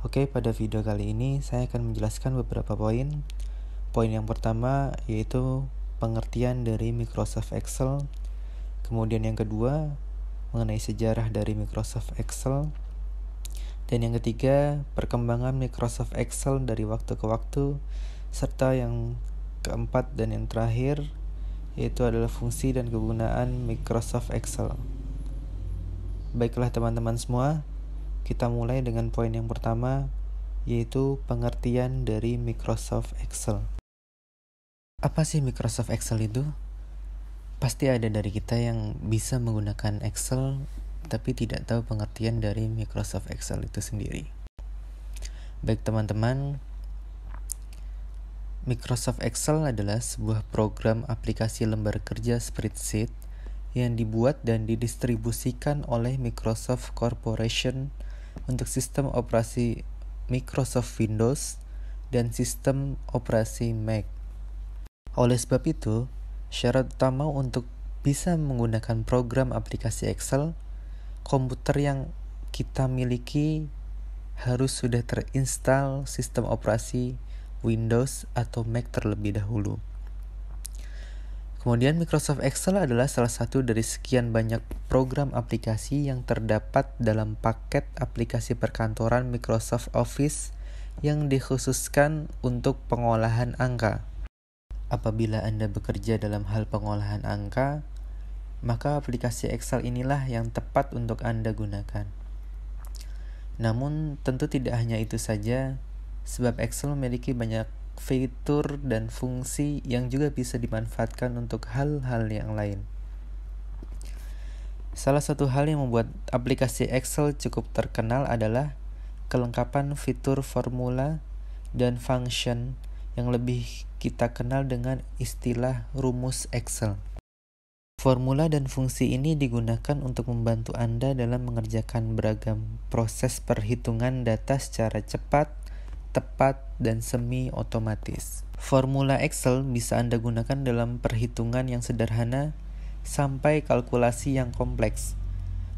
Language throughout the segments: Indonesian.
Oke, pada video kali ini saya akan menjelaskan beberapa poin. Poin yang pertama yaitu pengertian dari Microsoft Excel. Kemudian yang kedua mengenai sejarah dari Microsoft Excel. Dan yang ketiga, perkembangan Microsoft Excel dari waktu ke waktu. Serta yang keempat dan yang terakhir yaitu adalah fungsi dan kegunaan Microsoft Excel. Baiklah teman-teman semua, kita mulai dengan poin yang pertama, yaitu pengertian dari Microsoft Excel. Apa sih Microsoft Excel itu? Pasti ada dari kita yang bisa menggunakan Excel, tapi tidak tahu pengertian dari Microsoft Excel itu sendiri. Baik teman-teman, Microsoft Excel adalah sebuah program aplikasi lembar kerja spreadsheet yang dibuat dan didistribusikan oleh Microsoft Corporation untuk sistem operasi Microsoft Windows dan sistem operasi Mac. Oleh sebab itu, syarat utama untuk bisa menggunakan program aplikasi Excel, komputer yang kita miliki harus sudah terinstall sistem operasi Windows atau Mac terlebih dahulu. Kemudian Microsoft Excel adalah salah satu dari sekian banyak program aplikasi yang terdapat dalam paket aplikasi perkantoran Microsoft Office yang dikhususkan untuk pengolahan angka. Apabila Anda bekerja dalam hal pengolahan angka, maka aplikasi Excel inilah yang tepat untuk Anda gunakan. Namun tentu tidak hanya itu saja, sebab Excel memiliki banyak fitur dan fungsi yang juga bisa dimanfaatkan untuk hal-hal yang lain. Salah satu hal yang membuat aplikasi Excel cukup terkenal adalah kelengkapan fitur formula dan function yang lebih kita kenal dengan istilah rumus Excel. Formula dan fungsi ini digunakan untuk membantu Anda dalam mengerjakan beragam proses perhitungan data secara cepat, tepat, dan semi-otomatis. Formula Excel bisa Anda gunakan dalam perhitungan yang sederhana sampai kalkulasi yang kompleks,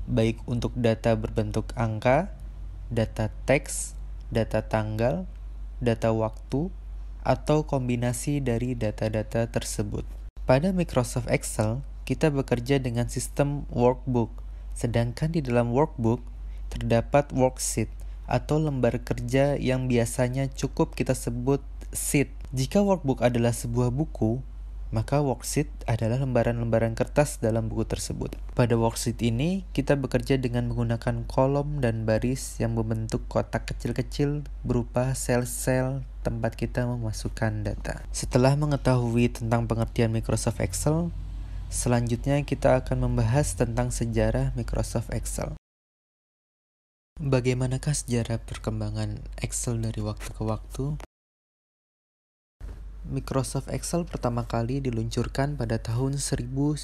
baik untuk data berbentuk angka, data teks, data tanggal, data waktu, atau kombinasi dari data-data tersebut. Pada Microsoft Excel, kita bekerja dengan sistem workbook, sedangkan di dalam workbook terdapat worksheet atau lembar kerja yang biasanya cukup kita sebut sheet. Jika workbook adalah sebuah buku, maka worksheet adalah lembaran-lembaran kertas dalam buku tersebut. Pada worksheet ini, kita bekerja dengan menggunakan kolom dan baris yang membentuk kotak kecil-kecil berupa sel-sel tempat kita memasukkan data. Setelah mengetahui tentang pengertian Microsoft Excel, selanjutnya kita akan membahas tentang sejarah Microsoft Excel. Bagaimanakah sejarah perkembangan Excel dari waktu ke waktu? Microsoft Excel pertama kali diluncurkan pada tahun 1985.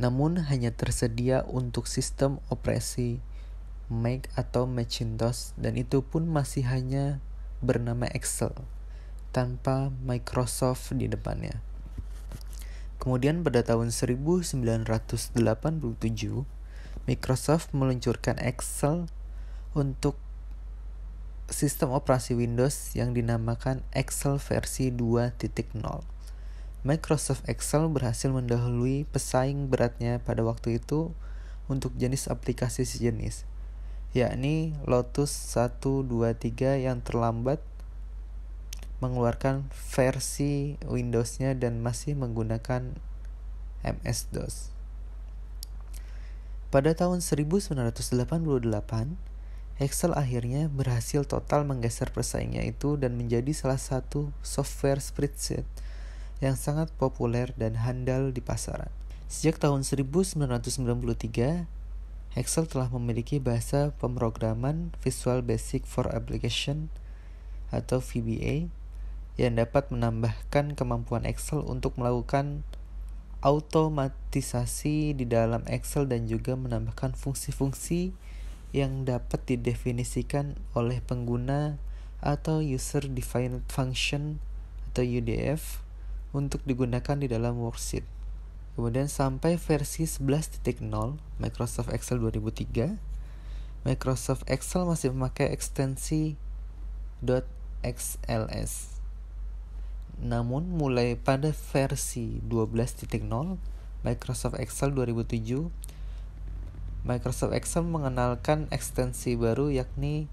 Namun hanya tersedia untuk sistem operasi Mac atau Macintosh, dan itu pun masih hanya bernama Excel tanpa Microsoft di depannya. Kemudian pada tahun 1987, Microsoft meluncurkan Excel untuk sistem operasi Windows yang dinamakan Excel versi 2.0. Microsoft Excel berhasil mendahului pesaing beratnya pada waktu itu untuk jenis aplikasi sejenis, yakni Lotus 123 yang terlambat mengeluarkan versi Windows-nya dan masih menggunakan MS-DOS. Pada tahun 1988, Excel akhirnya berhasil total menggeser pesaingnya itu dan menjadi salah satu software spreadsheet yang sangat populer dan handal di pasaran. Sejak tahun 1993, Excel telah memiliki bahasa pemrograman Visual Basic for Application atau VBA yang dapat menambahkan kemampuan Excel untuk melakukan automatisasi di dalam Excel dan juga menambahkan fungsi-fungsi yang dapat didefinisikan oleh pengguna atau User Defined Function atau UDF untuk digunakan di dalam worksheet. Kemudian sampai versi 11.0 Microsoft Excel 2003, Microsoft Excel masih memakai ekstensi .xls. Namun mulai pada versi 12.0 Microsoft Excel 2007, Microsoft Excel mengenalkan ekstensi baru yakni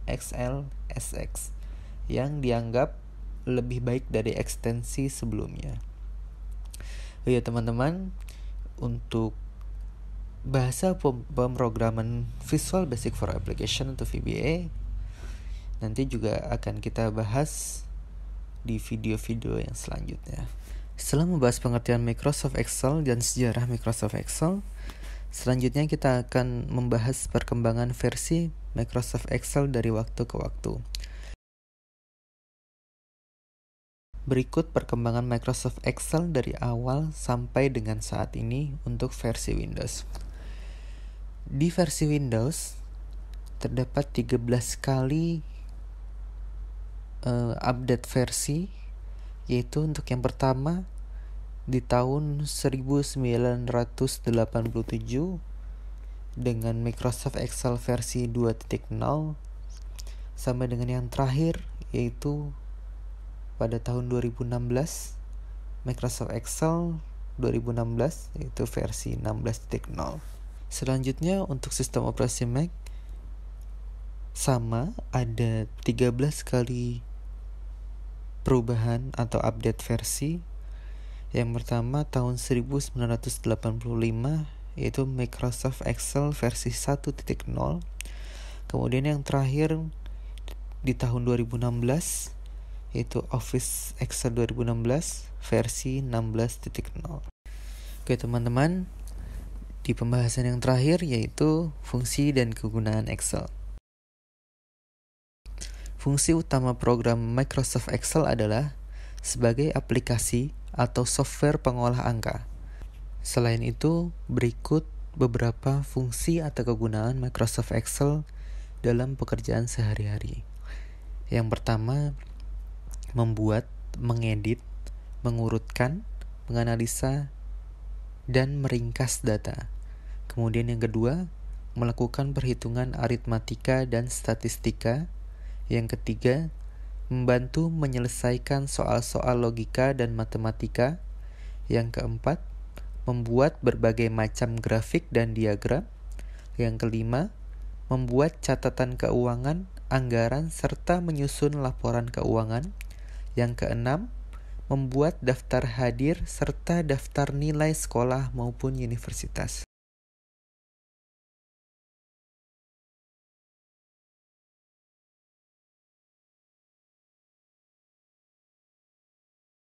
.xlsx yang dianggap lebih baik dari ekstensi sebelumnya. Ya teman-teman, untuk bahasa pemrograman Visual Basic for Application atau VBA nanti juga akan kita bahas di video-video yang selanjutnya. Setelah membahas pengertian Microsoft Excel dan sejarah Microsoft Excel, selanjutnya kita akan membahas perkembangan versi Microsoft Excel dari waktu ke waktu. Berikut perkembangan Microsoft Excel dari awal sampai dengan saat ini untuk versi Windows. Di versi Windows terdapat 13 kali update versi, yaitu untuk yang pertama di tahun 1987 dengan Microsoft Excel versi 2.0 sampai dengan yang terakhir yaitu pada tahun 2016 Microsoft Excel 2016 yaitu versi 16.0. Selanjutnya untuk sistem operasi Mac sama, ada 13 kali perubahan atau update versi. Yang pertama tahun 1985 yaitu Microsoft Excel versi 1.0. Kemudian yang terakhir di tahun 2016 yaitu Office Excel 2016 versi 16.0. Oke teman-teman, di pembahasan yang terakhir yaitu fungsi dan kegunaan Excel. Fungsi utama program Microsoft Excel adalah sebagai aplikasi atau software pengolah angka. Selain itu, berikut beberapa fungsi atau kegunaan Microsoft Excel dalam pekerjaan sehari-hari. Yang pertama, membuat, mengedit, mengurutkan, menganalisa, dan meringkas data. Kemudian yang kedua, melakukan perhitungan aritmatika dan statistika. Yang ketiga, membantu menyelesaikan soal-soal logika dan matematika. Yang keempat, membuat berbagai macam grafik dan diagram. Yang kelima, membuat catatan keuangan, anggaran, serta menyusun laporan keuangan. Yang keenam, membuat daftar hadir serta daftar nilai sekolah maupun universitas.